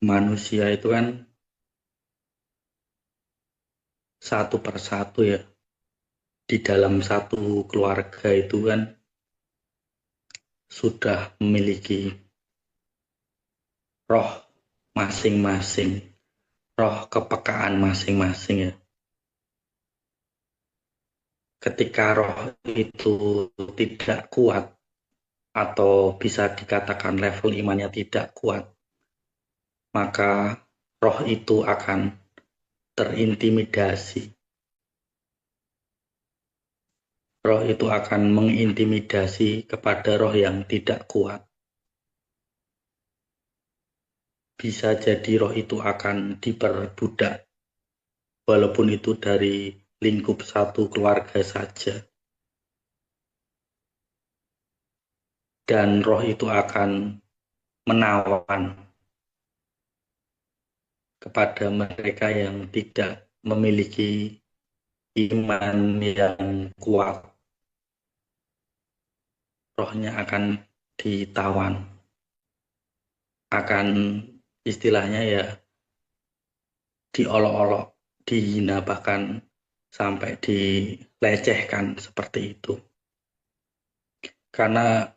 manusia itu kan satu persatu ya, di dalam satu keluarga itu kan sudah memiliki roh masing-masing, roh kepekaan masing-masing ya. Ketika roh itu tidak kuat atau bisa dikatakan level imannya tidak kuat, maka roh itu akan terintimidasi. Roh itu akan mengintimidasi kepada roh yang tidak kuat. Bisa jadi roh itu akan diperbudak, walaupun itu dari lingkup satu keluarga saja. Dan roh itu akan menawan kepada mereka yang tidak memiliki iman yang kuat. Rohnya akan ditawan, akan istilahnya ya diolok-olok, dihina, bahkan sampai dilecehkan seperti itu. Karena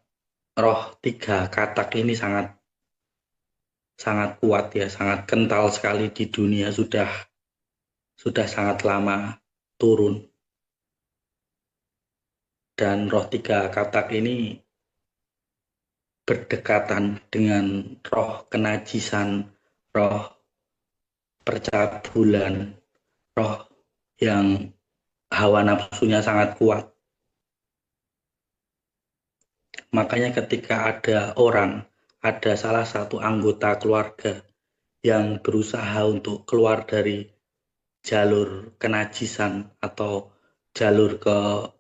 roh tiga katak ini sangat sangat kuat ya, sangat kental sekali di dunia, sudah sangat lama turun. Dan roh tiga katak ini berdekatan dengan roh kenajisan, roh percabulan, roh yang hawa nafsunya sangat kuat. Makanya ketika ada orang, ada salah satu anggota keluarga yang berusaha untuk keluar dari jalur kenajisan atau jalur ke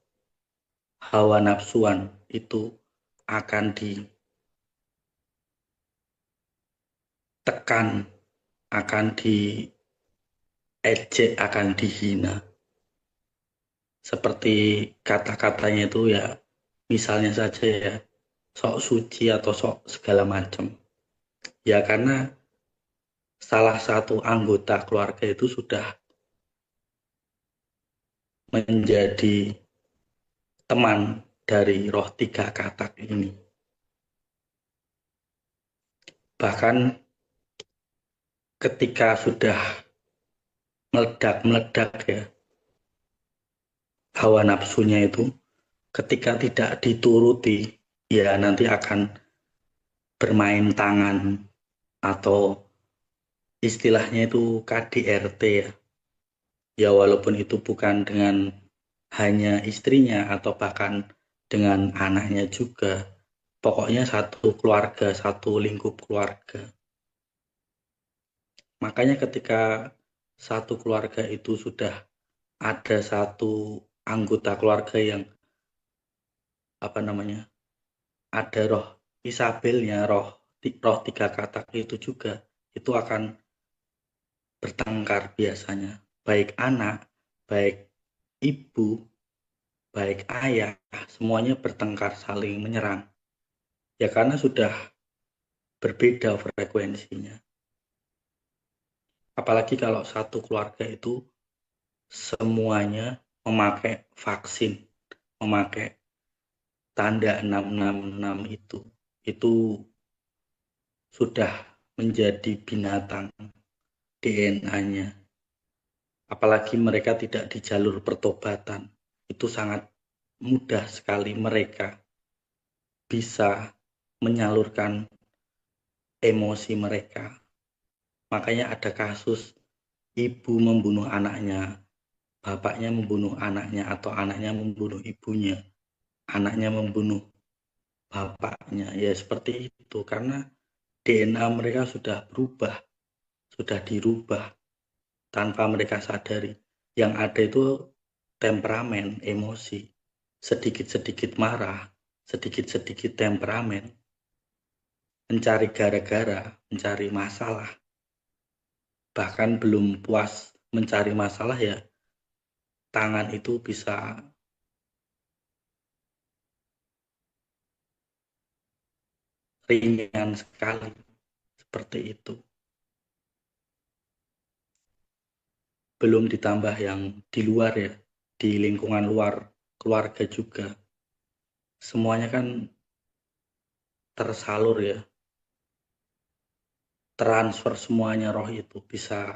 hawa nafsuan, itu akan ditekan, akan diejek, akan dihina. Seperti kata-katanya itu ya, misalnya saja ya, sok suci atau sok segala macam. Ya karena salah satu anggota keluarga itu sudah menjadi teman dari roh tiga katak ini. Bahkan ketika sudah meledak-meledak ya, hawa nafsunya itu, ketika tidak dituruti, ya nanti akan bermain tangan atau istilahnya itu KDRT ya. Ya walaupun itu bukan dengan hanya istrinya atau bahkan dengan anaknya juga. Pokoknya satu keluarga, satu lingkup keluarga. Makanya ketika satu keluarga itu sudah ada satu anggota keluarga yang apa namanya, ada roh Isabelnya, roh tiga katak itu juga, itu akan bertengkar biasanya. Baik anak, baik ibu, baik ayah, semuanya bertengkar saling menyerang. Ya karena sudah berbeda frekuensinya. Apalagi kalau satu keluarga itu semuanya memakai vaksin, memakai tanda 666 itu sudah menjadi binatang DNA-nya. Apalagi mereka tidak di jalur pertobatan, itu sangat mudah sekali mereka bisa menyalurkan emosi mereka. Makanya ada kasus ibu membunuh anaknya, bapaknya membunuh anaknya, atau anaknya membunuh ibunya, anaknya membunuh bapaknya. Ya seperti itu, karena DNA mereka sudah berubah, sudah dirubah tanpa mereka sadari. Yang ada itu temperamen, emosi, sedikit-sedikit marah, sedikit-sedikit temperamen, mencari gara-gara, mencari masalah. Bahkan belum puas mencari masalah ya, tangan itu bisa ringan sekali, seperti itu. belum ditambah yang di luar ya, di lingkungan luar keluarga juga. Semuanya kan tersalur ya, transfer semuanya roh itu bisa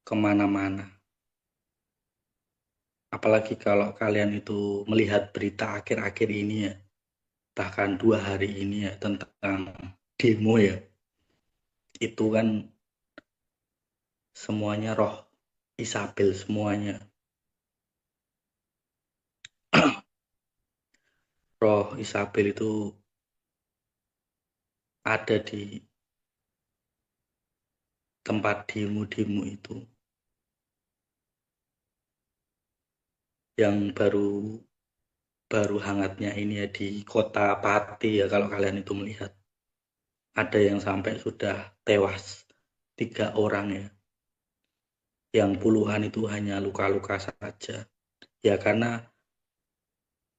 kemana-mana. Apalagi kalau kalian itu melihat berita akhir-akhir ini ya, bahkan 2 hari ini ya tentang demo ya, itu kan semuanya roh Isabel semuanya. Roh Isabel itu ada di tempat demo-demo itu. Yang baru hangatnya ini ya di kota Pati ya, kalau kalian itu melihat. Ada yang sampai sudah tewas 3 orang ya. Yang puluhan itu hanya luka-luka saja. Ya karena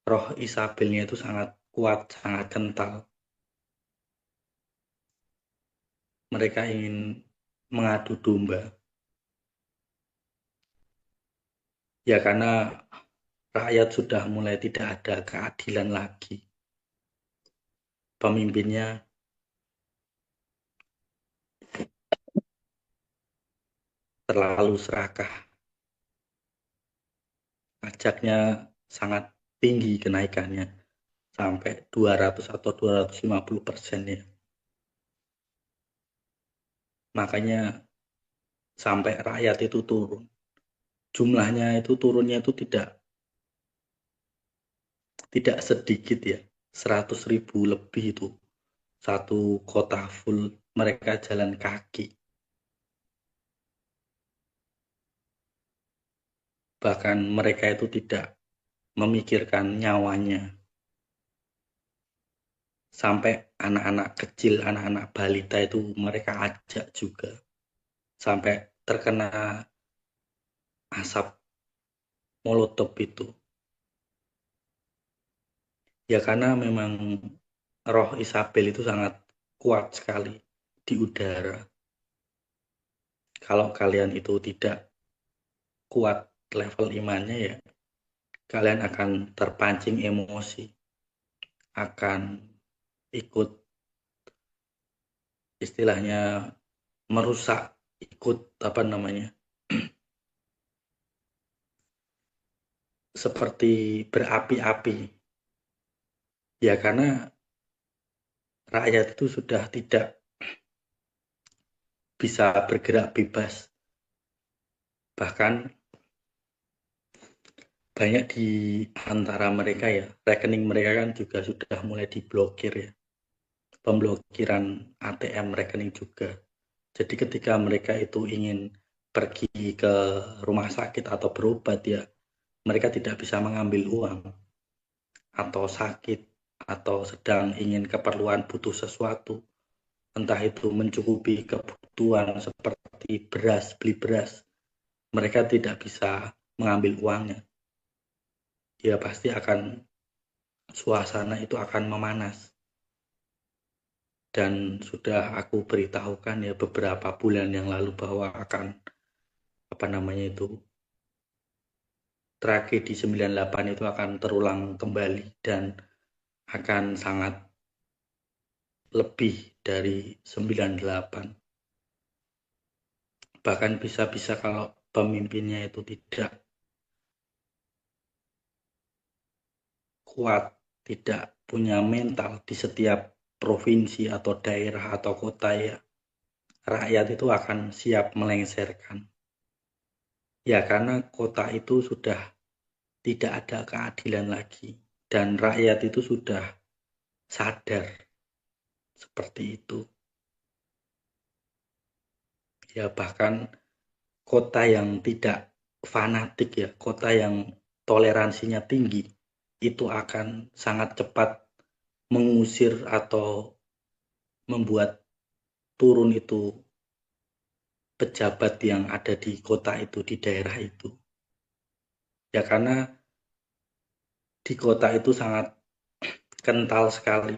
roh Isabelnya itu sangat kuat, sangat kental. Mereka ingin mengadu domba. Ya karena rakyat sudah mulai tidak ada keadilan lagi. Pemimpinnya terlalu serakah. Pajaknya sangat tinggi kenaikannya. Sampai 200 atau 250% ya. Makanya sampai rakyat itu turun. Jumlahnya itu turunnya itu tidak sedikit ya. 100.000 lebih itu. Satu kota full mereka jalan kaki. Bahkan mereka itu tidak memikirkan nyawanya. Sampai anak-anak kecil, anak-anak balita itu mereka ajak juga. Sampai terkena asap molotov itu. Ya karena memang roh Isabel itu sangat kuat sekali di udara. Kalau kalian itu tidak kuat level imannya ya, kalian akan terpancing emosi, akan ikut istilahnya merusak, ikut apa namanya, seperti berapi-api. Ya karena rakyat itu sudah tidak bisa bergerak bebas. Bahkan banyak di antara mereka ya, rekening mereka kan juga sudah mulai diblokir ya. Pemblokiran ATM rekening juga. Jadi ketika mereka itu ingin pergi ke rumah sakit atau berobat ya, mereka tidak bisa mengambil uang, atau sakit, atau sedang ingin keperluan butuh sesuatu, entah itu mencukupi kebutuhan seperti beras, beli beras, mereka tidak bisa mengambil uangnya. Ya pasti akan suasana itu akan memanas. Dan sudah aku beritahukan ya beberapa bulan yang lalu bahwa akan apa namanya itu tragedi 98 itu akan terulang kembali dan akan sangat lebih dari 98. Bahkan bisa-bisa kalau pemimpinnya itu tidak kuat, tidak punya mental di setiap provinsi atau daerah atau kota ya, rakyat itu akan siap melengsarkan. Ya karena kota itu sudah tidak ada keadilan lagi dan rakyat itu sudah sadar seperti itu. Ya bahkan kota yang tidak fanatik ya, kota yang toleransinya tinggi, itu akan sangat cepat mengusir atau membuat turun itu pejabat yang ada di kota itu, di daerah itu. Ya karena di kota itu sangat kental sekali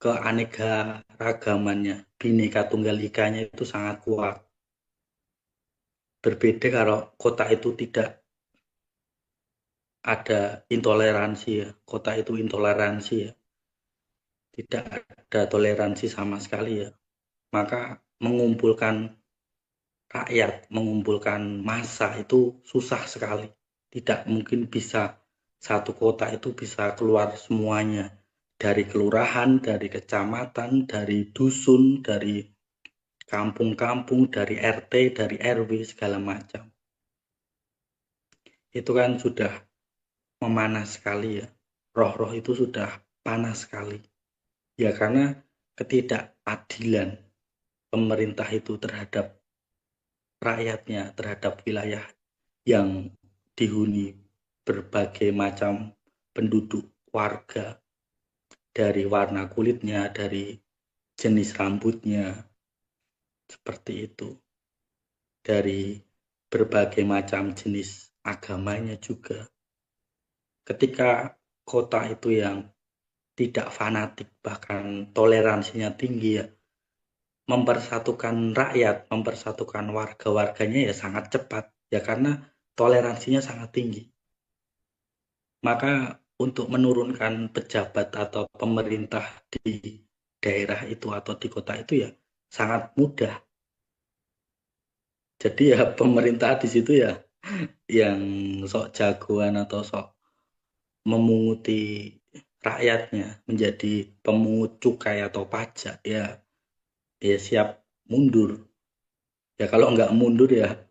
keanekaragamannya, Bhinneka Tunggal Ikanya itu sangat kuat. Berbeda kalau kota itu tidak ada intoleransi ya, kota itu intoleransi ya, tidak ada toleransi sama sekali ya, maka mengumpulkan rakyat, mengumpulkan massa itu susah sekali. Tidak mungkin bisa satu kota itu bisa keluar semuanya. Dari kelurahan, dari kecamatan, dari dusun, dari kampung-kampung, dari RT, dari RW, segala macam. Itu kan sudah memanas sekali ya. Roh-roh itu sudah panas sekali. Ya karena ketidakadilan pemerintah itu terhadap rakyatnya, terhadap wilayah yang dihuni berbagai macam penduduk warga, dari warna kulitnya, dari jenis rambutnya, seperti itu. Dari berbagai macam jenis agamanya juga. Ketika kota itu yang tidak fanatik, bahkan toleransinya tinggi ya, mempersatukan rakyat, mempersatukan warga-warganya ya sangat cepat. Ya karena toleransinya sangat tinggi. Maka untuk menurunkan pejabat atau pemerintah di daerah itu atau di kota itu ya sangat mudah. Jadi ya pemerintah di situ ya yang sok jagoan atau sok memunguti rakyatnya menjadi pemungut cukai atau pajak ya siap mundur. Ya kalau nggak mundur ya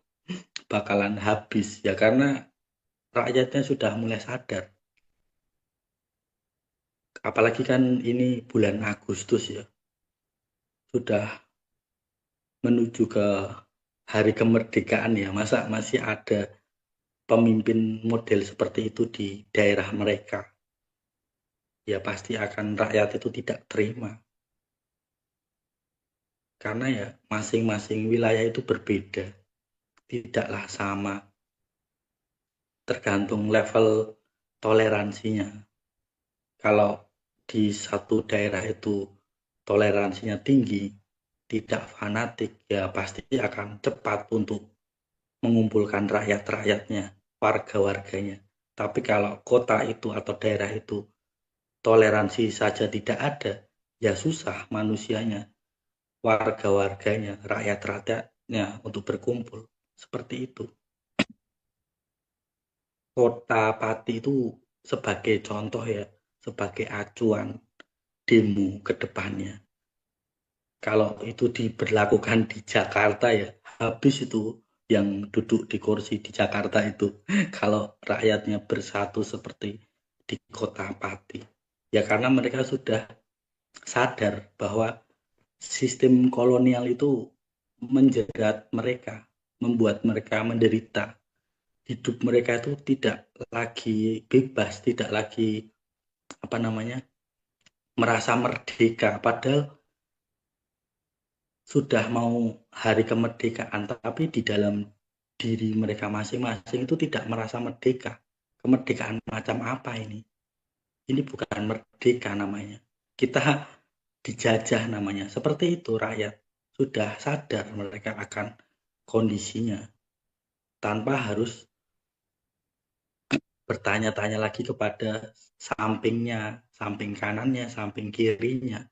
bakalan habis ya karena rakyatnya sudah mulai sadar. Apalagi kan ini bulan Agustus ya, sudah menuju ke hari kemerdekaan ya. Masa masih ada pemimpin model seperti itu di daerah mereka? Ya pasti akan rakyat itu tidak terima. Karena ya masing-masing wilayah itu berbeda. Tidaklah sama. Tergantung level toleransinya. Kalau di satu daerah itu toleransinya tinggi, tidak fanatik, ya pasti akan cepat untuk mengumpulkan rakyat-rakyatnya, warga-warganya. Tapi kalau kota itu atau daerah itu toleransi saja tidak ada, ya susah manusianya, warga-warganya, rakyat-rakyatnya untuk berkumpul. Seperti itu. Kota Pati itu sebagai contoh ya, sebagai acuan demo ke depannya. Kalau itu diberlakukan di Jakarta ya, habis itu yang duduk di kursi di Jakarta itu. Kalau rakyatnya bersatu seperti di Kota Pati. Ya karena mereka sudah sadar bahwa sistem kolonial itu menjerat mereka, membuat mereka menderita. Hidup mereka itu tidak lagi bebas, tidak lagi apa namanya merasa merdeka. Padahal sudah mau hari kemerdekaan, tapi di dalam diri mereka masing-masing itu tidak merasa merdeka. Kemerdekaan macam apa ini? Ini bukan merdeka namanya. Kita dijajah namanya. Seperti itu rakyat. Sudah sadar mereka akan kondisinya. Tanpa harus bertanya-tanya lagi kepada sampingnya, samping kanannya, samping kirinya,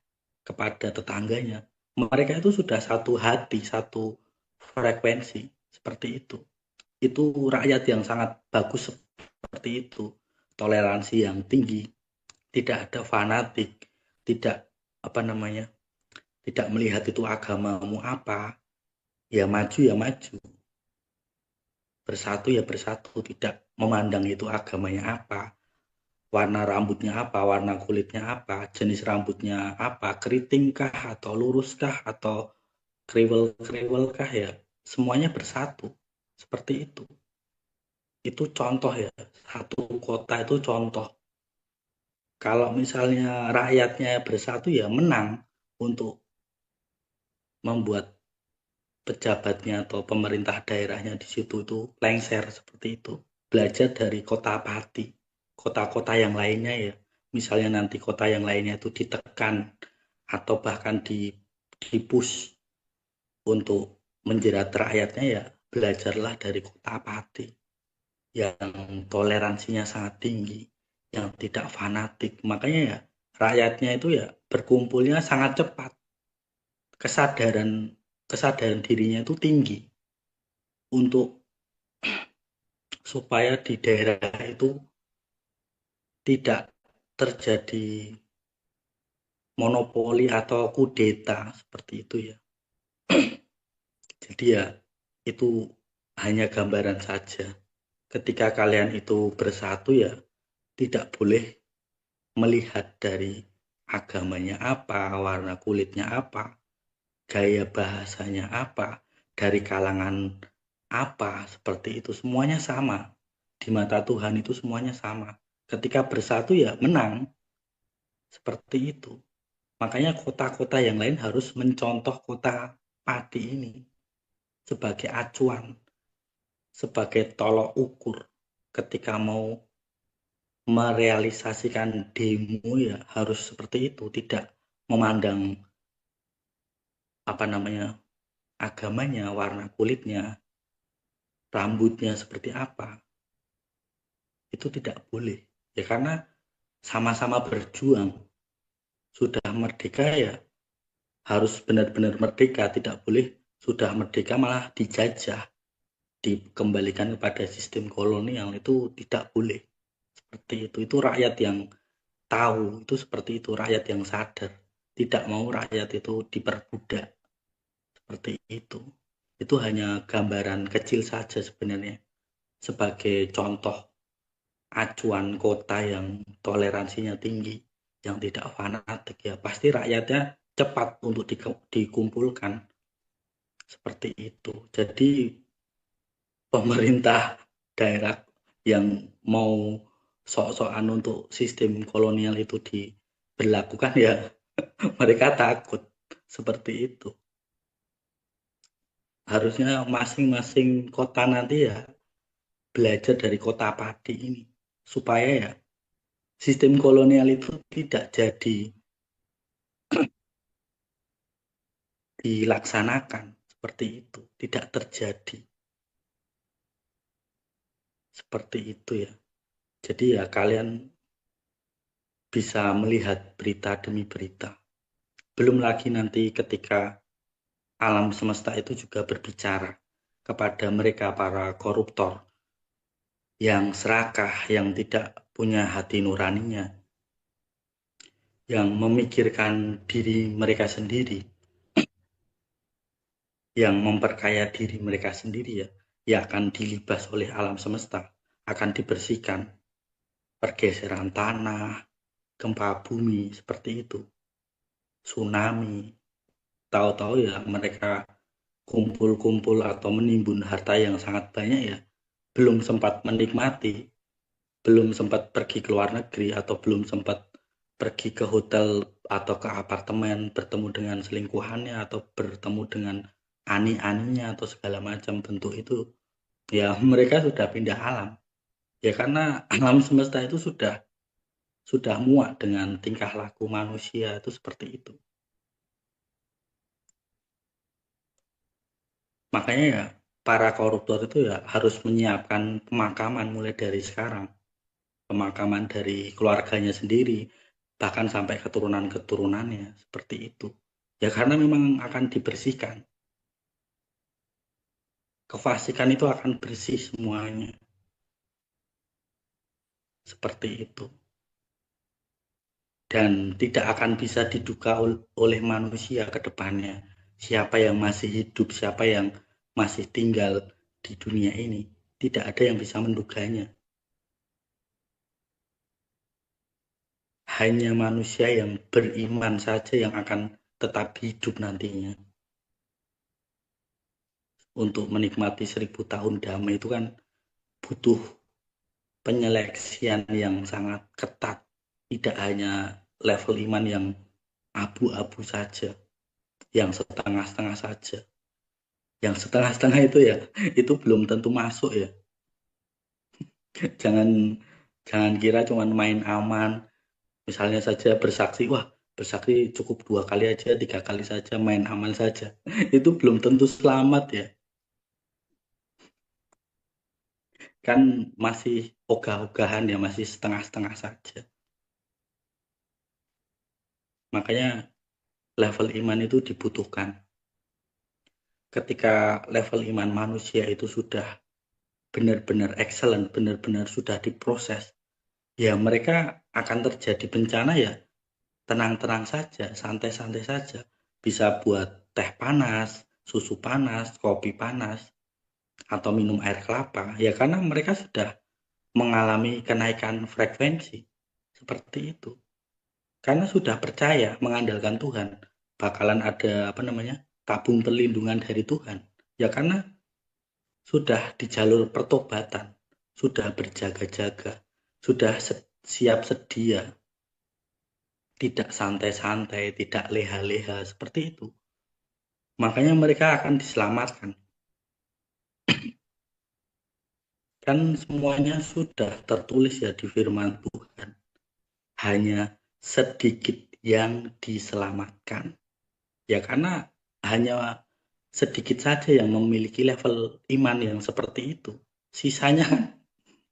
kepada tetangganya. Mereka itu sudah satu hati, satu frekuensi, seperti itu. Itu rakyat yang sangat bagus seperti itu. Toleransi yang tinggi, tidak ada fanatik, tidak apa namanya, tidak melihat itu agamamu apa, ya maju ya maju, bersatu ya bersatu, tidak memandang itu agamanya apa, warna rambutnya apa, warna kulitnya apa, jenis rambutnya apa, keriting kah atau lurus kah atau kriwel-kriwel kah ya, semuanya bersatu. Seperti itu. Itu contoh ya, satu kota itu contoh. Kalau misalnya rakyatnya bersatu ya menang untuk membuat pejabatnya atau pemerintah daerahnya di situ itu lengser seperti itu. Belajar dari kota Pati, kota-kota yang lainnya ya. Misalnya nanti kota yang lainnya itu ditekan atau bahkan di-push untuk menjerat rakyatnya, ya belajarlah dari Kota Pati yang toleransinya sangat tinggi, yang tidak fanatik. Makanya ya rakyatnya itu ya berkumpulnya sangat cepat. Kesadaran kesadaran dirinya itu tinggi untuk supaya di daerah itu tidak terjadi monopoli atau kudeta seperti itu ya. Jadi ya itu hanya gambaran saja. Ketika kalian itu bersatu ya tidak boleh melihat dari agamanya apa, warna kulitnya apa, gaya bahasanya apa, dari kalangan apa, seperti itu. Semuanya sama. Di mata Tuhan itu semuanya sama. Ketika bersatu ya menang. Seperti itu. Makanya kota-kota yang lain harus mencontoh kota Pati ini sebagai acuan, sebagai tolok ukur ketika mau merealisasikan demo ya harus seperti itu, tidak memandang apa namanya agamanya, warna kulitnya, rambutnya seperti apa. Itu tidak boleh. Ya karena sama-sama berjuang, sudah merdeka ya harus benar-benar merdeka, tidak boleh sudah merdeka malah dijajah, dikembalikan kepada sistem kolonial, itu tidak boleh. Seperti itu rakyat yang tahu, itu seperti itu rakyat yang sadar, tidak mau rakyat itu diperbudak seperti itu hanya gambaran kecil saja sebenarnya sebagai contoh acuan kota yang toleransinya tinggi, yang tidak fanatik, ya pasti rakyatnya cepat untuk dikumpulkan seperti itu. Jadi pemerintah daerah yang mau sok-sokan untuk sistem kolonial itu diberlakukan ya mereka takut seperti itu. Harusnya masing-masing kota nanti ya belajar dari Kota Pati ini supaya ya sistem kolonial itu tidak jadi dilaksanakan seperti itu, tidak terjadi seperti itu ya. Jadi ya kalian bisa melihat berita demi berita. Belum lagi nanti ketika alam semesta itu juga berbicara kepada mereka para koruptor yang serakah, yang tidak punya hati nuraninya, yang memikirkan diri mereka sendiri, yang memperkaya diri mereka sendiri ya akan dilibas oleh alam semesta, akan dibersihkan, pergeseran tanah, gempa bumi seperti itu, tsunami, tahu-tahu ya mereka kumpul-kumpul atau menimbun harta yang sangat banyak ya, belum sempat menikmati, belum sempat pergi ke luar negeri atau belum sempat pergi ke hotel atau ke apartemen bertemu dengan selingkuhannya atau bertemu dengan ani-aninya atau segala macam bentuk itu, ya mereka sudah pindah alam. Ya karena alam semesta itu sudah muak dengan tingkah laku manusia itu seperti itu. Makanya ya para koruptor itu ya harus menyiapkan pemakaman mulai dari sekarang. Pemakaman dari keluarganya sendiri, bahkan sampai keturunan-keturunannya seperti itu. Ya karena memang akan dibersihkan. Kefasikan itu akan bersih semuanya. Seperti itu. Dan tidak akan bisa diduga oleh manusia ke depannya. Siapa yang masih hidup, siapa yang masih tinggal di dunia ini. Tidak ada yang bisa menduganya. Hanya manusia yang beriman saja yang akan tetap hidup nantinya. Untuk menikmati 1000 tahun damai itu kan butuh penyeleksian yang sangat ketat. Tidak hanya level iman yang abu-abu saja, yang setengah-setengah saja. Yang setengah-setengah itu ya, itu belum tentu masuk ya. Jangan jangan kira cuma main aman, misalnya saja bersaksi, wah bersakti cukup 2 kali aja, 3 kali saja, main aman saja. Itu belum tentu selamat ya. Kan masih ogah-ogahan ya, masih setengah-setengah saja. Makanya level iman itu dibutuhkan. Ketika level iman manusia itu sudah benar-benar excellent, benar-benar sudah diproses, ya mereka akan terjadi bencana ya tenang-tenang saja, santai-santai saja. Bisa buat teh panas, susu panas, kopi panas, atau minum air kelapa. Ya karena mereka sudah mengalami kenaikan frekuensi. Seperti itu. Karena sudah percaya mengandalkan Tuhan. Bakalan ada tabung perlindungan dari Tuhan. Ya karena sudah di jalur pertobatan. Sudah berjaga-jaga. Sudah siap sedia. Tidak santai-santai, tidak leha-leha, seperti itu. Makanya mereka akan diselamatkan. Kan semuanya sudah tertulis ya di firman Tuhan. Hanya sedikit yang diselamatkan. Ya karena hanya sedikit saja yang memiliki level iman yang seperti itu. Sisanya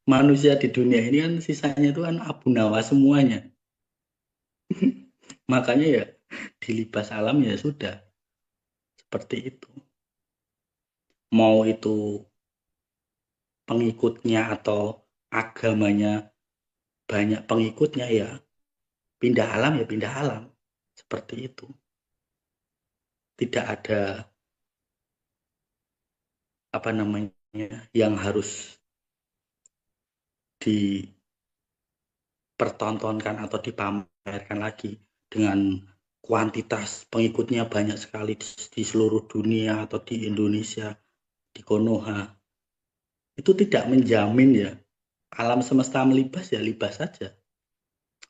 manusia di dunia ini kan sisanya itu kan abu nawa semuanya. Makanya ya dilibas alam ya sudah seperti itu. Mau itu pengikutnya atau agamanya banyak pengikutnya ya pindah alam ya pindah alam. Seperti itu. Tidak ada yang harus dipertontonkan atau dipamerkan lagi dengan kuantitas pengikutnya banyak sekali di seluruh dunia atau di Indonesia, di Konoha. Itu tidak menjamin ya alam semesta melibas ya libas saja.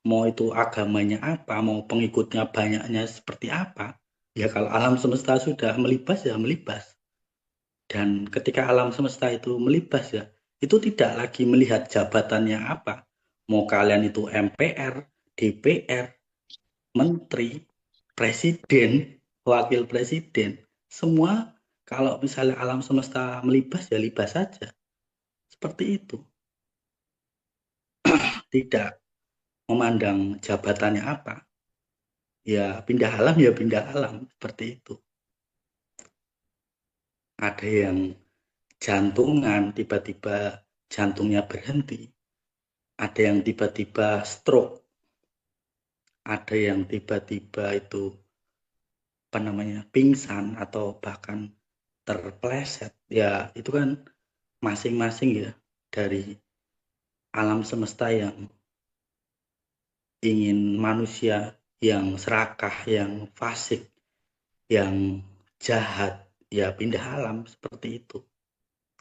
Mau itu agamanya apa, mau pengikutnya banyaknya seperti apa, ya kalau alam semesta sudah melibas ya melibas. Dan ketika alam semesta itu melibas ya, itu tidak lagi melihat jabatannya apa. Mau kalian itu MPR, DPR, menteri, presiden, wakil presiden, semua kalau misalnya alam semesta melibas ya libas saja. Seperti itu. Tidak memandang jabatannya apa. Ya pindah alam ya pindah alam. Seperti itu. Ada yang jantungan, tiba-tiba jantungnya berhenti. Ada yang tiba-tiba stroke. Ada yang tiba-tiba itu pingsan atau bahkan terpleset. Ya itu kan masing-masing ya dari alam semesta yang ingin manusia yang serakah, yang fasik, yang jahat, ya pindah alam seperti itu.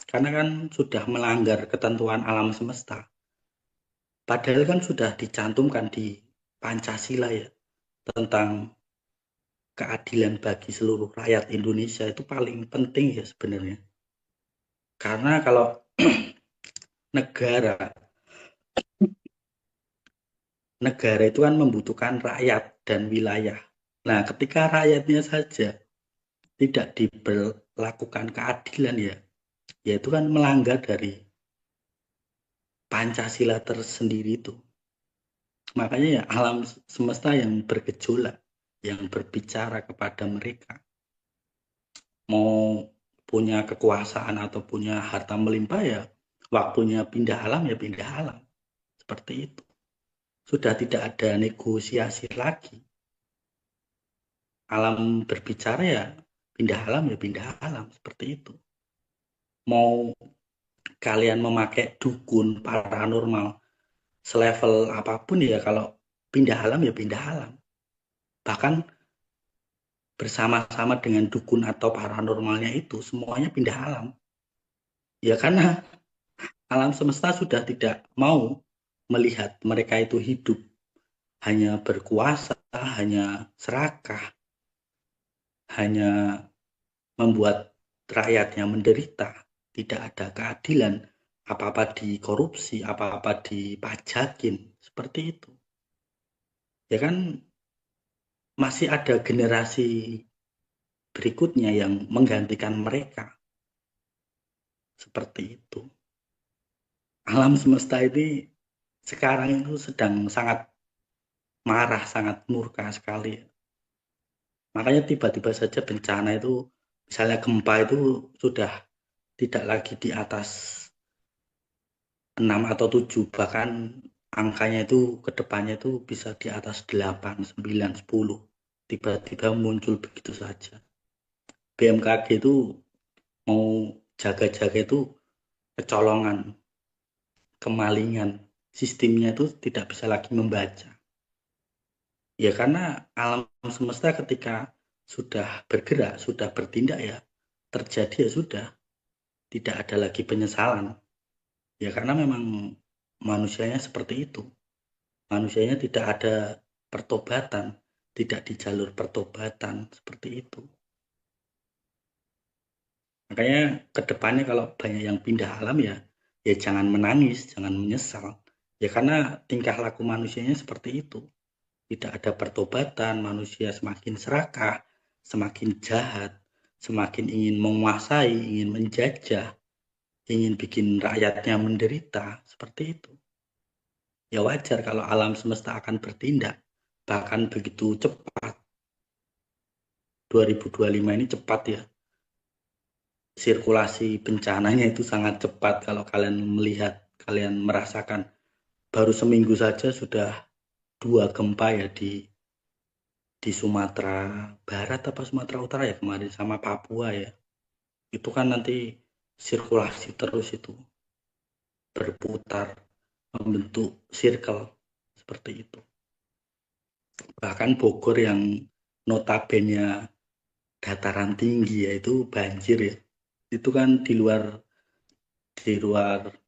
Karena kan sudah melanggar ketentuan alam semesta. Padahal kan sudah dicantumkan di Pancasila ya, tentang keadilan bagi seluruh rakyat Indonesia itu paling penting ya sebenarnya. Karena kalau negara negara itu kan membutuhkan rakyat dan wilayah. Nah, ketika rakyatnya saja tidak diberlakukan keadilan ya, yaitu kan melanggar dari Pancasila tersendiri itu. Makanya ya alam semesta yang bergejolak, yang berbicara kepada mereka. Mau punya kekuasaan atau punya harta melimpah ya, waktunya pindah alam ya pindah alam. Seperti itu. Sudah tidak ada negosiasi lagi. Alam berbicara ya pindah alam ya pindah alam. Seperti itu. Mau kalian memakai dukun paranormal selevel apapun ya kalau pindah alam ya pindah alam. Bahkan bersama-sama dengan dukun atau paranormalnya itu semuanya pindah alam. Ya karena alam semesta sudah tidak mau melihat mereka itu hidup hanya berkuasa, hanya serakah, hanya membuat rakyatnya menderita, tidak ada keadilan, apa-apa dikorupsi, apa-apa dipajakin, seperti itu. Ya kan masih ada generasi berikutnya yang menggantikan mereka. Seperti itu. Alam semesta ini sekarang itu sedang sangat marah, sangat murka sekali. Makanya tiba-tiba saja bencana itu, misalnya gempa itu sudah tidak lagi di atas 6 atau 7, bahkan angkanya itu ke depannya itu bisa di atas 8, 9, 10. Tiba-tiba muncul begitu saja. BMKG itu mau jaga-jaga itu kecolongan, kemalingan. Sistemnya itu tidak bisa lagi membaca. Ya karena alam semesta ketika sudah bergerak, sudah bertindak ya, terjadi ya sudah, tidak ada lagi penyesalan. Ya karena memang manusianya seperti itu. Manusianya tidak ada pertobatan, tidak di jalur pertobatan, seperti itu. Makanya ke depannya kalau banyak yang pindah alam ya, ya jangan menangis, jangan menyesal. Ya karena tingkah laku manusianya seperti itu. Tidak ada pertobatan, manusia semakin serakah, semakin jahat, semakin ingin menguasai, ingin menjajah, ingin bikin rakyatnya menderita, seperti itu. Ya wajar kalau alam semesta akan bertindak, bahkan begitu cepat. 2025 ini cepat ya. Sirkulasi bencananya itu sangat cepat kalau kalian melihat, kalian merasakan. Baru seminggu saja sudah 2 gempa ya di Sumatera Barat apa Sumatera Utara ya kemarin, sama Papua ya. Itu kan nanti sirkulasi terus itu, berputar, membentuk circle seperti itu. Bahkan Bogor yang notabene dataran tinggi ya itu banjir ya. Itu kan di luar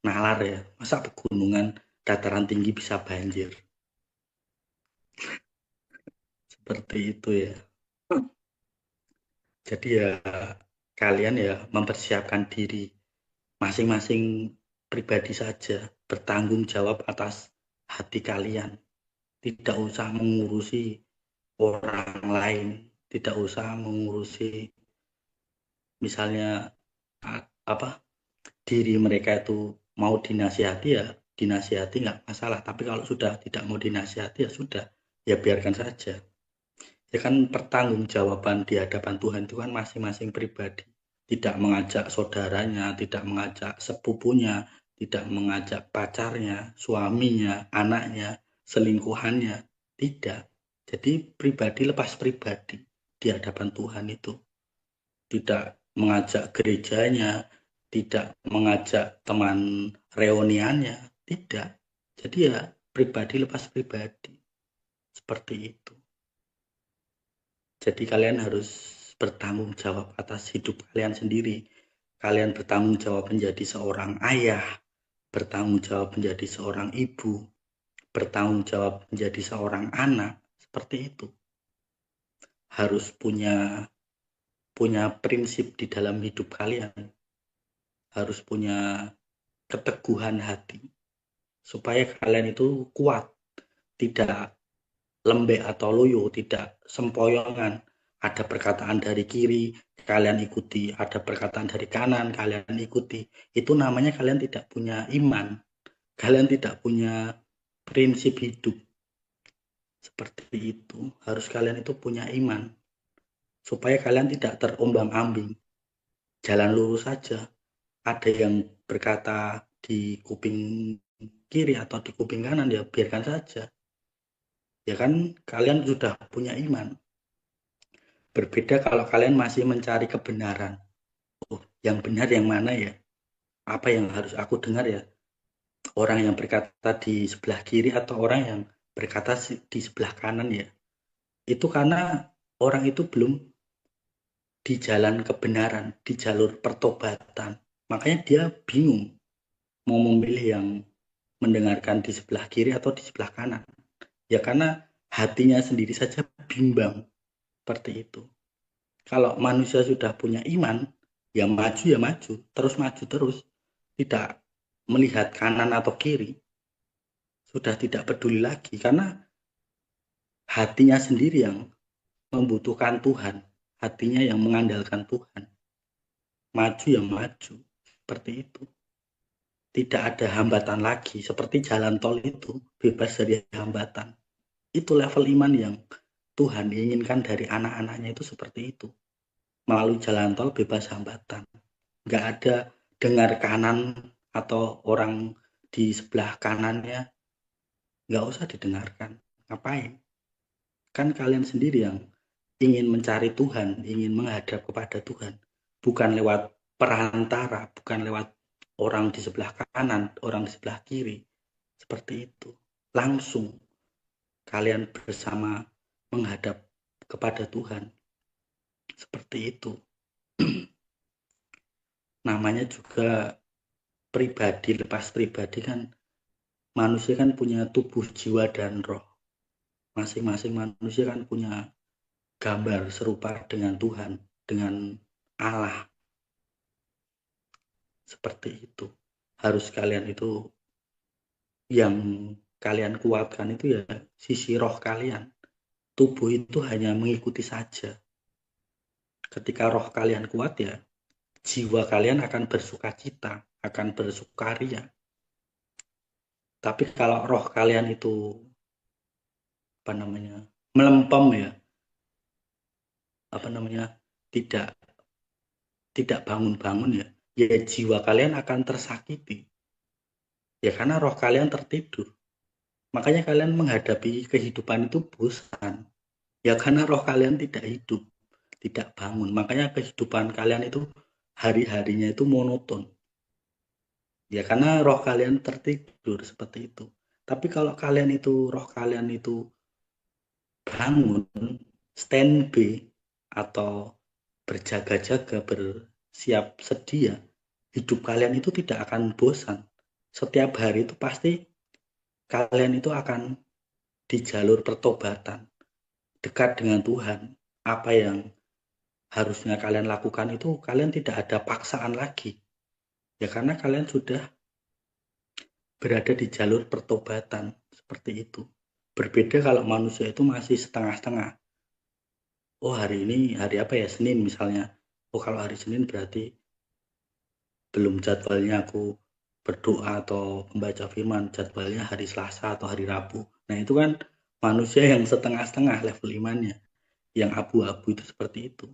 nalar ya. Masa pegunungan dataran tinggi bisa banjir? Seperti itu ya. Jadi ya kalian ya mempersiapkan diri masing-masing pribadi saja, bertanggung jawab atas hati kalian. Tidak usah mengurusi orang lain, tidak usah mengurusi misalnya apa diri mereka itu mau dinasihati ya dinasihati nggak masalah, tapi kalau sudah tidak mau dinasihati ya sudah, ya biarkan saja. Ya kan pertanggungjawaban di hadapan Tuhan itu kan masing-masing pribadi, tidak mengajak saudaranya, tidak mengajak sepupunya, tidak mengajak pacarnya, suaminya, anaknya, selingkuhannya, tidak. Jadi pribadi lepas pribadi di hadapan Tuhan itu, tidak mengajak gerejanya, tidak mengajak teman reuniannya, tidak. Jadi ya pribadi lepas pribadi, seperti itu. Jadi kalian harus bertanggung jawab atas hidup kalian sendiri. Kalian bertanggung jawab menjadi seorang ayah, bertanggung jawab menjadi seorang ibu, bertanggung jawab menjadi seorang anak, seperti itu. Harus punya prinsip di dalam hidup kalian. Harus punya keteguhan hati supaya kalian itu kuat, tidak lembek atau loyo, tidak sempoyongan. Ada perkataan dari kiri, kalian ikuti. Ada perkataan dari kanan, kalian ikuti. Itu namanya kalian tidak punya iman. Kalian tidak punya prinsip hidup. Seperti itu. Harus kalian itu punya iman. Supaya kalian tidak terombang-ambing. Jalan lurus saja. Ada yang berkata di kuping kiri atau di kuping kanan, ya biarkan saja. Ya kan kalian sudah punya iman. Berbeda kalau kalian masih mencari kebenaran. Oh, yang benar yang mana ya? Apa yang harus aku dengar ya? Orang yang berkata di sebelah kiri atau orang yang berkata di sebelah kanan ya? Itu karena orang itu belum di jalan kebenaran, di jalur pertobatan. Makanya dia bingung mau memilih yang mendengarkan di sebelah kiri atau di sebelah kanan. Ya karena hatinya sendiri saja bimbang seperti itu. Kalau manusia sudah punya iman, ya maju, terus maju terus. Tidak melihat kanan atau kiri, sudah tidak peduli lagi karena hatinya sendiri yang membutuhkan Tuhan, hatinya yang mengandalkan Tuhan, maju yang maju, seperti itu. Tidak ada hambatan lagi, seperti jalan tol itu, bebas dari hambatan. Itu level iman yang Tuhan inginkan dari anak-anaknya itu seperti itu. Melalui jalan tol bebas hambatan. Nggak ada dengar kanan atau orang di sebelah kanannya, nggak usah didengarkan. Ngapain? Kan kalian sendiri yang ingin mencari Tuhan, ingin menghadap kepada Tuhan. Bukan lewat perantara, bukan lewat orang di sebelah kanan, orang di sebelah kiri. Seperti itu. Langsung kalian bersama menghadap kepada Tuhan. Seperti itu. Namanya juga pribadi, lepas pribadi kan manusia kan punya tubuh, jiwa, dan roh. Masing-masing manusia kan punya gambar serupa dengan Tuhan, dengan Allah. Seperti itu. Harus kalian itu, yang kalian kuatkan itu ya sisi roh kalian. Tubuh itu hanya mengikuti saja. Ketika roh kalian kuat ya, jiwa kalian akan bersuka cita, akan bersukaria. Tapi kalau roh kalian itu melempem ya, tidak tidak bangun-bangun ya, ya jiwa kalian akan tersakiti. Ya karena roh kalian tertidur. Makanya kalian menghadapi kehidupan itu bosan. Ya karena roh kalian tidak hidup, tidak bangun. Makanya kehidupan kalian itu hari-harinya itu monoton. Ya karena roh kalian tertidur seperti itu. Tapi kalau kalian itu, roh kalian itu bangun, standby, atau berjaga-jaga, bersiap sedia, hidup kalian itu tidak akan bosan. Setiap hari itu pasti kalian itu akan di jalur pertobatan, dekat dengan Tuhan. Apa yang harusnya kalian lakukan itu kalian tidak ada paksaan lagi. Ya karena kalian sudah berada di jalur pertobatan, seperti itu. Berbeda kalau manusia itu masih setengah-setengah. Oh hari ini hari apa ya, Senin misalnya. Oh kalau hari Senin berarti belum jadwalnya aku berdoa atau membaca firman, jadwalnya hari Selasa atau hari Rabu. Nah itu kan manusia yang setengah-setengah level imannya, yang abu-abu itu seperti itu.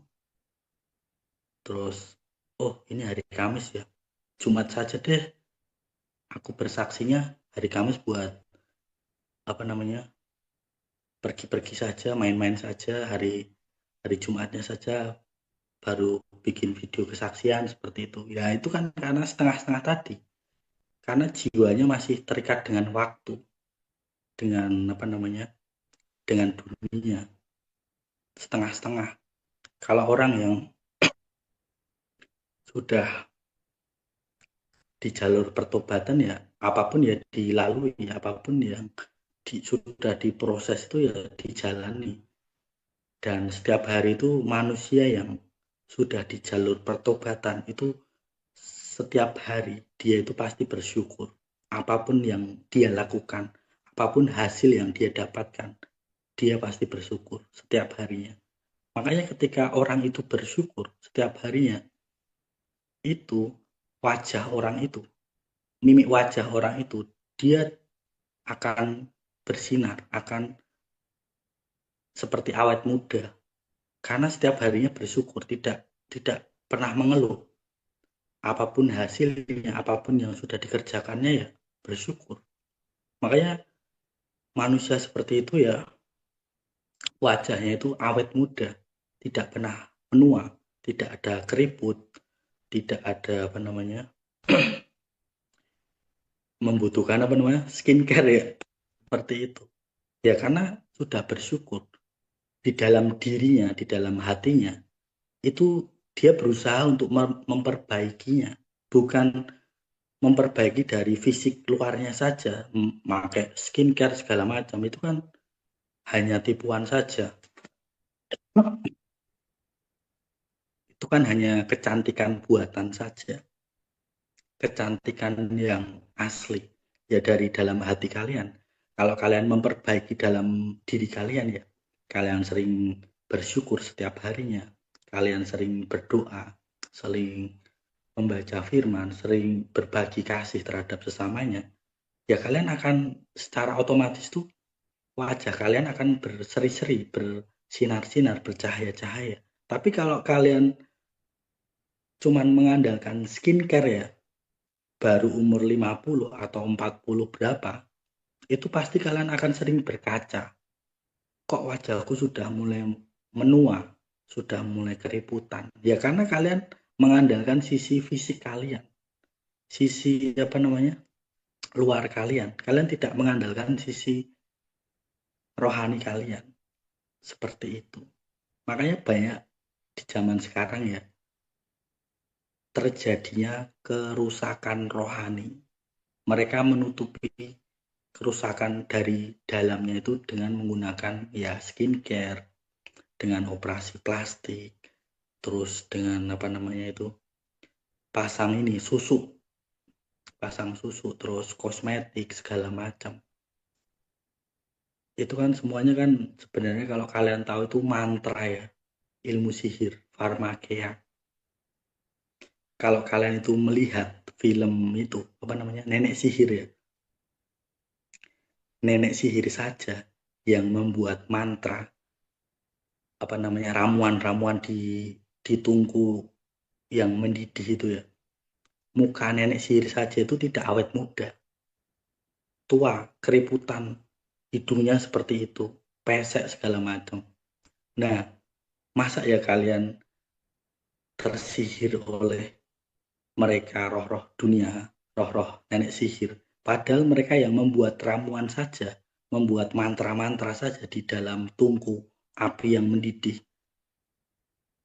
Terus, oh ini hari Kamis ya, Jumat saja deh aku bersaksinya hari Kamis buat pergi-pergi saja, main-main saja, hari Jumatnya saja baru bikin video kesaksian seperti itu. Ya itu kan karena setengah-setengah tadi. Karena jiwanya masih terikat dengan waktu, dengan dengan dunia, setengah-setengah. Kalau orang yang sudah di jalur pertobatan ya apapun ya dilalui, apapun yang sudah diproses itu ya dijalani. Dan setiap hari itu manusia yang sudah di jalur pertobatan itu setiap hari dia itu pasti bersyukur. Apapun yang dia lakukan, apapun hasil yang dia dapatkan, dia pasti bersyukur setiap harinya. Makanya ketika orang itu bersyukur setiap harinya, itu wajah orang itu, mimik wajah orang itu, dia akan bersinar, akan seperti awet muda. Karena setiap harinya bersyukur, tidak pernah mengeluh. Apapun hasilnya, apapun yang sudah dikerjakannya ya bersyukur. Makanya manusia seperti itu ya wajahnya itu awet muda, tidak pernah menua, tidak ada keriput, tidak ada membutuhkan skincare ya, seperti itu. Ya karena sudah bersyukur di dalam dirinya, di dalam hatinya, itu dia berusaha untuk memperbaikinya, bukan memperbaiki dari fisik luarnya saja, memakai skincare segala macam, itu kan hanya tipuan saja. Itu kan hanya kecantikan buatan saja, kecantikan yang asli ya dari dalam hati kalian. Kalau kalian memperbaiki dalam diri kalian ya, kalian sering bersyukur setiap harinya, kalian sering berdoa, sering membaca firman, sering berbagi kasih terhadap sesamanya, ya kalian akan secara otomatis tuh wajah kalian akan berseri-seri, bersinar-sinar, bercahaya-cahaya. Tapi kalau kalian cuman mengandalkan skincare ya, baru umur 50 atau 40 berapa, itu pasti kalian akan sering berkaca. Kok wajahku sudah mulai menua, sudah mulai keriputan. Ya karena kalian mengandalkan sisi fisik kalian, sisi apa namanya, luar kalian. Kalian tidak mengandalkan sisi rohani kalian. Seperti itu. Makanya banyak di zaman sekarang ya, terjadinya kerusakan rohani. Mereka menutupi kerusakan dari dalamnya itu dengan menggunakan ya skincare, dengan operasi plastik, terus dengan apa namanya itu, pasang susu, terus kosmetik segala macam. Itu kan semuanya kan sebenarnya kalau kalian tahu itu mantra ya, ilmu sihir, farmakea. Kalau kalian itu melihat film itu apa namanya, nenek sihir ya, nenek sihir saja yang membuat mantra apa namanya, ramuan-ramuan di tungku yang mendidih itu ya, muka nenek sihir saja itu tidak awet muda, tua, keriputan, hidungnya seperti itu, pesek segala macam. Nah, masa ya kalian tersihir oleh mereka roh-roh dunia, roh-roh nenek sihir, padahal mereka yang membuat ramuan saja, membuat mantra-mantra saja di dalam tungku api yang mendidih,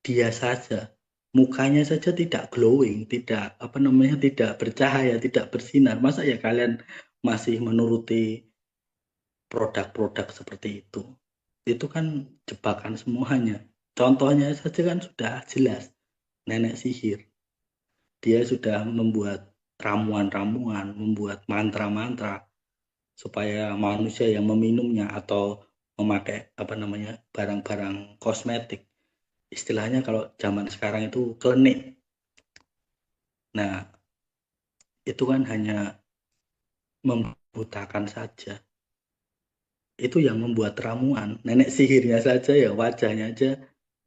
dia saja mukanya saja tidak glowing, tidak apa namanya, tidak bercahaya, tidak bersinar. Masa ya kalian masih menuruti produk-produk seperti itu? Itu kan jebakan semuanya. Contohnya saja kan sudah jelas, nenek sihir. Dia sudah membuat ramuan-ramuan, membuat mantra-mantra supaya manusia yang meminumnya atau memakai apa namanya, barang-barang kosmetik, istilahnya kalau zaman sekarang itu klinik. Nah, itu kan hanya membutakan saja. Itu yang membuat ramuan. Nenek sihirnya saja ya wajahnya aja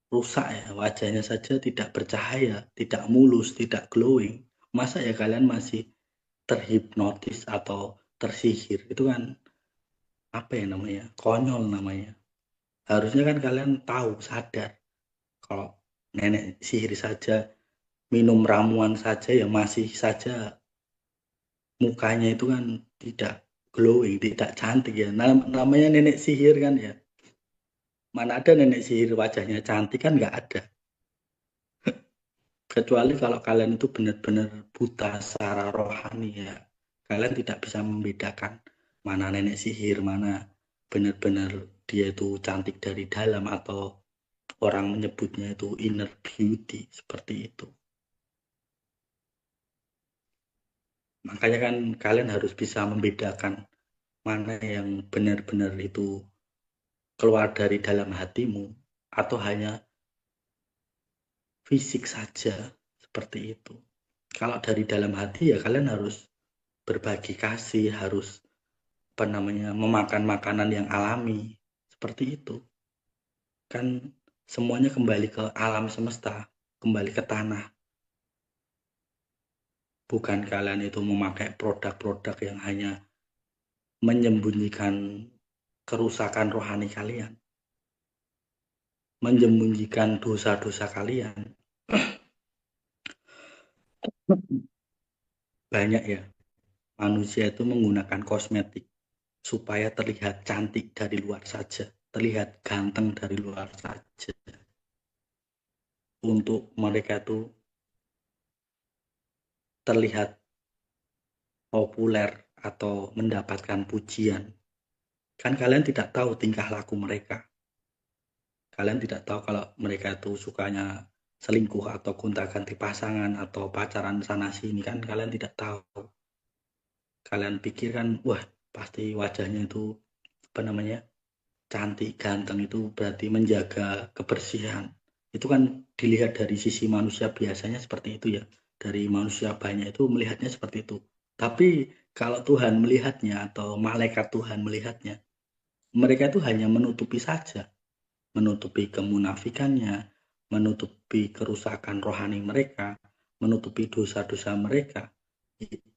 rusak ya. Wajahnya saja tidak bercahaya, tidak mulus, tidak glowing. Masa ya kalian masih terhipnotis atau tersihir? Itu kan apa ya namanya? Konyol namanya. Harusnya kan kalian tahu, sadar kalau nenek sihir saja minum ramuan saja ya masih saja mukanya itu kan tidak glowing, tidak cantik ya. Namanya nenek sihir kan ya. Mana ada nenek sihir wajahnya cantik, kan nggak ada. Kecuali kalau kalian itu benar-benar buta secara rohani ya. Kalian tidak bisa membedakan mana nenek sihir, mana benar-benar dia itu cantik dari dalam atau orang menyebutnya itu inner beauty, seperti itu. Makanya kan kalian harus bisa membedakan mana yang benar-benar itu keluar dari dalam hatimu atau hanya fisik saja, seperti itu. Kalau dari dalam hati ya kalian harus berbagi kasih, harus apa namanya, memakan makanan yang alami, seperti itu. Kan semuanya kembali ke alam semesta, kembali ke tanah. Bukan kalian itu memakai produk-produk yang hanya menyembunyikan kerusakan rohani kalian, menyembunyikan dosa-dosa kalian. Banyak ya manusia itu menggunakan kosmetik supaya terlihat cantik dari luar saja, terlihat ganteng dari luar saja. Untuk mereka itu terlihat populer atau mendapatkan pujian. Kan kalian tidak tahu tingkah laku mereka. Kalian tidak tahu kalau mereka itu sukanya selingkuh atau gonta-ganti pasangan atau pacaran sana sini, kan kalian tidak tahu. Kalian pikir kan, wah pasti wajahnya itu apa namanya, cantik, ganteng itu berarti menjaga kebersihan. Itu kan dilihat dari sisi manusia biasanya seperti itu ya. Dari manusia banyak itu melihatnya seperti itu. Tapi kalau Tuhan melihatnya atau malaikat Tuhan melihatnya, mereka itu hanya menutupi saja. Menutupi kemunafikannya, menutupi kerusakan rohani mereka, menutupi dosa-dosa mereka.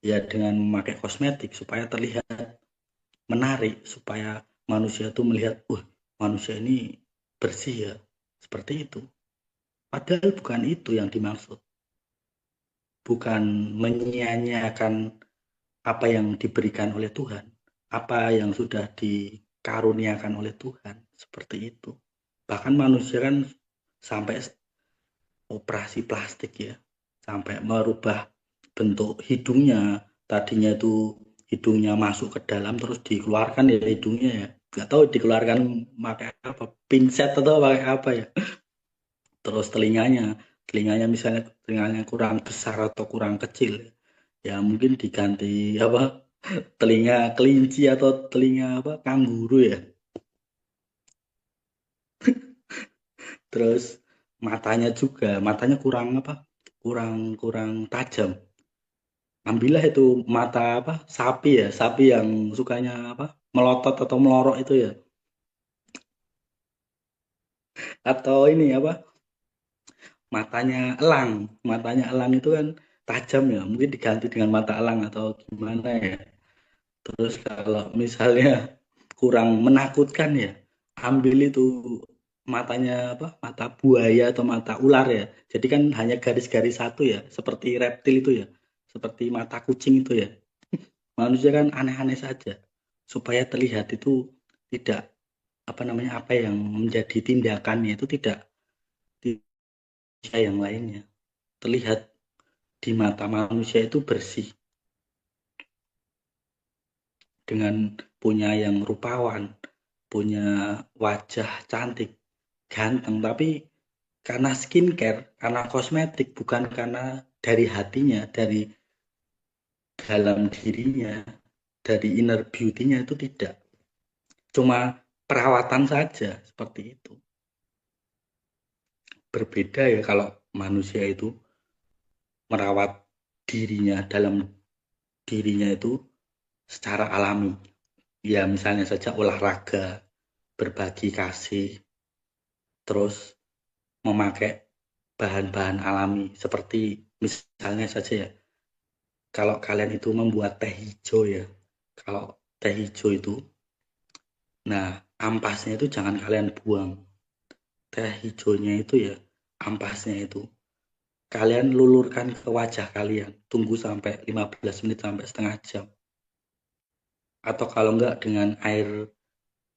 Ya dengan memakai kosmetik supaya terlihat menarik, supaya manusia itu melihat, manusia ini bersih ya, seperti itu. Padahal bukan itu yang dimaksud. Bukan menyia-nyiakan apa yang diberikan oleh Tuhan, apa yang sudah dikaruniakan oleh Tuhan, seperti itu. Bahkan manusia kan sampai operasi plastik ya, sampai merubah bentuk hidungnya. Tadinya itu hidungnya masuk ke dalam terus dikeluarkan ya hidungnya ya. Nggak tahu dikeluarkan pakai apa, pinset atau pakai apa ya. Terus telinganya misalnya telinganya kurang besar atau kurang kecil, ya mungkin diganti apa, telinga kelinci atau telinga apa kanguru ya. Terus matanya kurang apa, kurang kurang tajam. Ambillah itu mata apa, sapi ya, sapi yang sukanya apa, melotot atau melorok itu ya. Atau ini apa, matanya elang itu kan tajam ya, mungkin diganti dengan mata elang atau gimana ya. Terus kalau misalnya kurang menakutkan ya, ambil itu matanya apa, mata buaya atau mata ular ya. Jadi kan hanya garis-garis satu ya, seperti reptil itu ya, seperti mata kucing itu ya. Manusia kan aneh-aneh saja, supaya terlihat itu tidak apa namanya, apa yang menjadi tindakannya itu tidak yang lainnya. Terlihat di mata manusia itu bersih, dengan punya yang rupawan, punya wajah cantik, ganteng, tapi karena skincare, karena kosmetik, bukan karena dari hatinya, dari dalam dirinya, dari inner beauty-nya itu tidak. Cuma perawatan saja, seperti itu. Berbeda ya kalau manusia itu merawat dirinya, dalam dirinya itu secara alami. Ya misalnya saja olahraga, berbagi kasih, terus memakai bahan-bahan alami seperti misalnya saja ya, kalau kalian itu membuat teh hijau ya, kalau teh hijau itu, nah ampasnya itu jangan kalian buang, teh hijaunya itu ya, ampasnya itu kalian lulurkan ke wajah kalian, tunggu sampai 15 menit sampai setengah jam, atau kalau enggak dengan air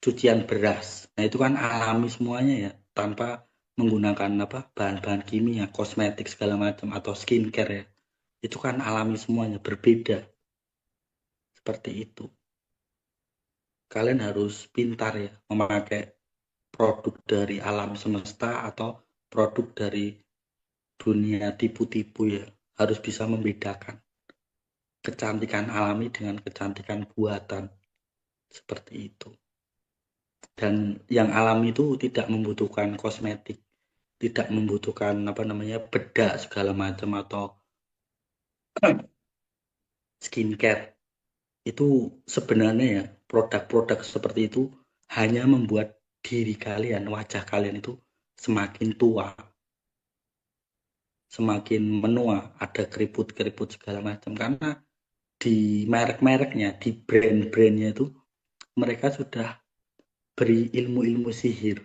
cucian beras. Nah itu kan alami semuanya ya, tanpa menggunakan apa, bahan-bahan kimia, kosmetik segala macam atau skincare ya. Itu kan alami semuanya, berbeda. Seperti itu. Kalian harus pintar ya memakai produk dari alam semesta atau produk dari dunia tipu-tipu ya. Harus bisa membedakan kecantikan alami dengan kecantikan buatan. Seperti itu. Dan yang alami itu tidak membutuhkan kosmetik, tidak membutuhkan apa namanya, bedak segala macam atau skincare. Itu sebenarnya ya, produk-produk seperti itu hanya membuat diri kalian, wajah kalian itu semakin tua, semakin menua, ada keriput-keriput segala macam. Karena di merek-mereknya, di brand-brandnya itu mereka sudah beri ilmu-ilmu sihir.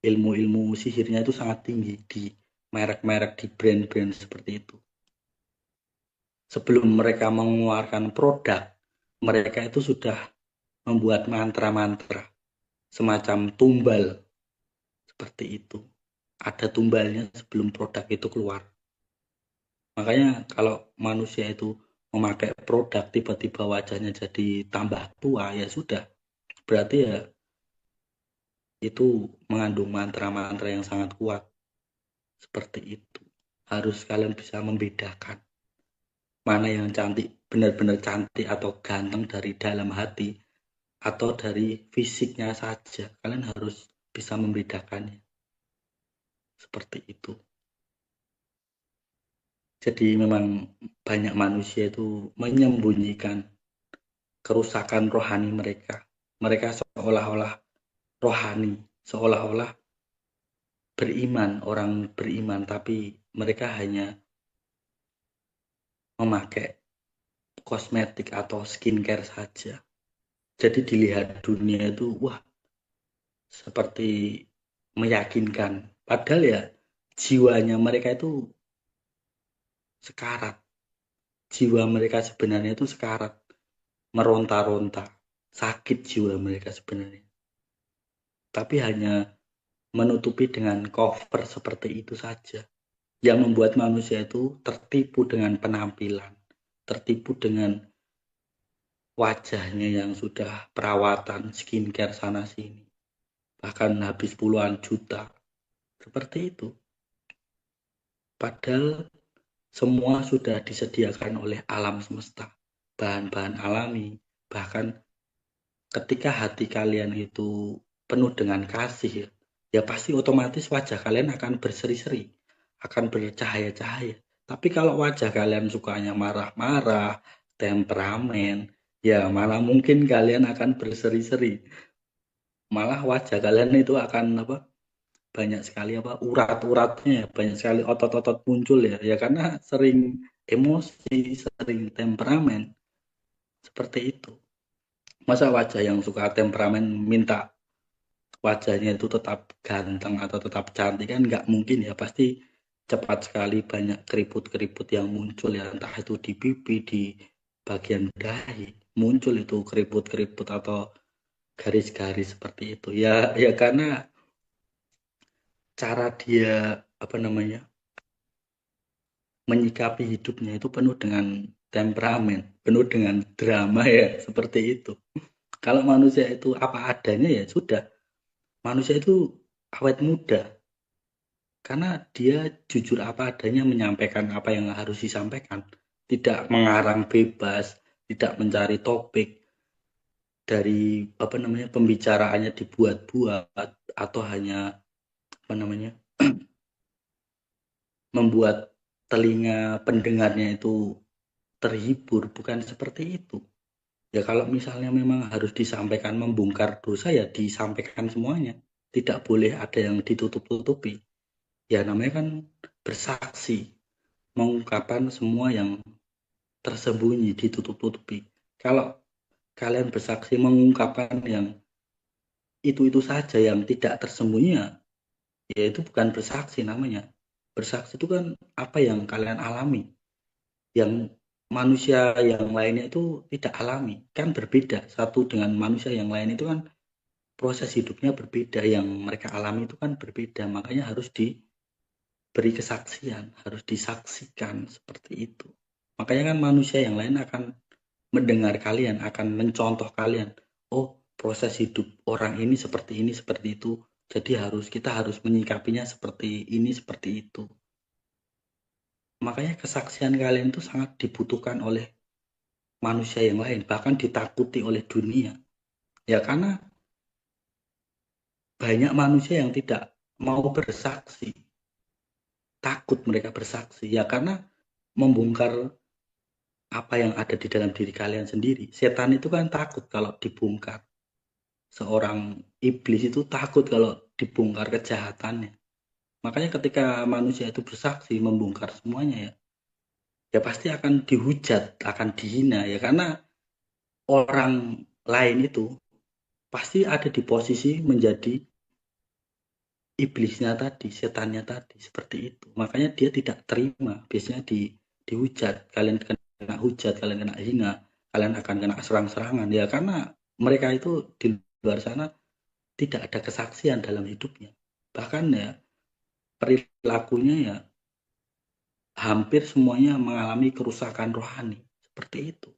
Ilmu-ilmu sihirnya itu sangat tinggi di merek-merek, di brand-brand seperti itu. Sebelum mereka mengeluarkan produk, mereka itu sudah membuat mantra-mantra, semacam tumbal, seperti itu. Ada tumbalnya sebelum produk itu keluar. Makanya kalau manusia itu memakai produk tiba-tiba wajahnya jadi tambah tua, ya sudah. Berarti ya itu mengandung mantra-mantra yang sangat kuat. Seperti itu. Harus kalian bisa membedakan mana yang cantik, benar-benar cantik atau ganteng dari dalam hati, atau dari fisiknya saja. Kalian harus bisa membedakannya. Seperti itu. Jadi memang banyak manusia itu menyembunyikan kerusakan rohani mereka. Mereka seolah-olah rohani, seolah-olah beriman, orang beriman, tapi mereka hanya memakai kosmetik atau skincare saja. Jadi dilihat dunia itu, wah, seperti meyakinkan. Padahal ya jiwanya mereka itu sekarat. Jiwa mereka sebenarnya itu sekarat. Meronta-ronta. Sakit jiwa mereka sebenarnya. Tapi hanya menutupi dengan cover seperti itu saja. Yang membuat manusia itu tertipu dengan penampilan. Tertipu dengan wajahnya yang sudah perawatan, skincare sana sini. Bahkan habis puluhan juta. Seperti itu. Padahal semua sudah disediakan oleh alam semesta. Bahan-bahan alami. Bahkan ketika hati kalian itu penuh dengan kasih, ya pasti otomatis wajah kalian akan berseri-seri, akan bercahaya-cahaya. Tapi kalau wajah kalian sukanya marah-marah, temperamen, ya malah mungkin kalian akan berseri-seri. Malah wajah kalian itu akan apa? Banyak sekali apa urat-uratnya, banyak sekali otot-otot muncul ya. Ya karena sering emosi, sering temperamen seperti itu. Masa wajah yang suka temperamen minta wajahnya itu tetap ganteng atau tetap cantik kan nggak mungkin ya, pasti cepat sekali banyak keriput-keriput yang muncul ya, entah itu di pipi, di bagian dahi muncul itu keriput-keriput atau garis-garis seperti itu ya. Ya karena cara dia apa namanya menyikapi hidupnya itu penuh dengan temperamen, penuh dengan drama ya, seperti itu. Kalau manusia itu apa adanya ya sudah, manusia itu awet muda karena dia jujur apa adanya, menyampaikan apa yang harus disampaikan, tidak mengarang bebas, tidak mencari topik dari apa namanya pembicaraannya dibuat-buat atau hanya apa namanya membuat telinga pendengarnya itu terhibur, bukan seperti itu. Ya kalau misalnya memang harus disampaikan membongkar dosa ya disampaikan semuanya. Tidak boleh ada yang ditutup-tutupi. Ya namanya kan bersaksi, mengungkapkan semua yang tersembunyi, ditutup-tutupi. Kalau kalian bersaksi mengungkapkan yang itu saja yang tidak tersembunyi ya itu bukan bersaksi namanya. Bersaksi itu kan apa yang kalian alami, yang manusia yang lainnya itu tidak alami, kan berbeda. Satu dengan manusia yang lain itu kan proses hidupnya berbeda, yang mereka alami itu kan berbeda, makanya harus diberi kesaksian, harus disaksikan seperti itu. Makanya kan manusia yang lain akan mendengar kalian, akan mencontoh kalian. Oh, proses hidup orang ini seperti itu. Jadi kita harus menyikapinya seperti ini, seperti itu. Makanya kesaksian kalian itu sangat dibutuhkan oleh manusia yang lain, bahkan ditakuti oleh dunia. Ya karena banyak manusia yang tidak mau bersaksi, takut mereka bersaksi. Ya karena membongkar apa yang ada di dalam diri kalian sendiri. Setan itu kan takut kalau dibongkar. Seorang iblis itu takut kalau dibongkar kejahatannya. Makanya ketika manusia itu bersaksi membongkar semuanya ya, ya pasti akan dihujat, akan dihina ya karena orang lain itu pasti ada di posisi menjadi iblisnya tadi, setannya tadi, seperti itu. Makanya dia tidak terima, biasanya dihujat, kalian kena hujat, kalian kena hina, kalian akan kena serang-serangan ya karena mereka itu di luar sana tidak ada kesaksian dalam hidupnya. Bahkan ya perilakunya ya hampir semuanya mengalami kerusakan rohani. Seperti itu.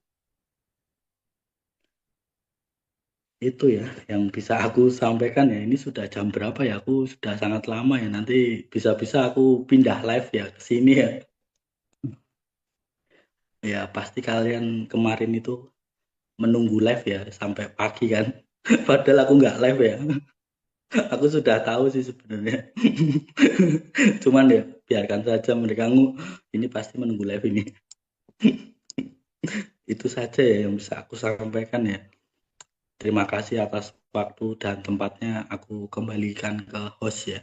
Itu ya yang bisa aku sampaikan ya. Ini sudah jam berapa ya? Aku sudah sangat lama ya. Nanti bisa-bisa aku pindah live ya ke sini ya. Ya pasti kalian kemarin itu menunggu live ya sampai pagi kan. Padahal aku nggak live ya. Aku sudah tahu sih sebenarnya. Cuman ya biarkan saja mereka ini pasti menunggu live ini. Itu saja ya yang bisa aku sampaikan ya. Terima kasih atas waktu dan tempatnya, aku kembalikan ke host ya.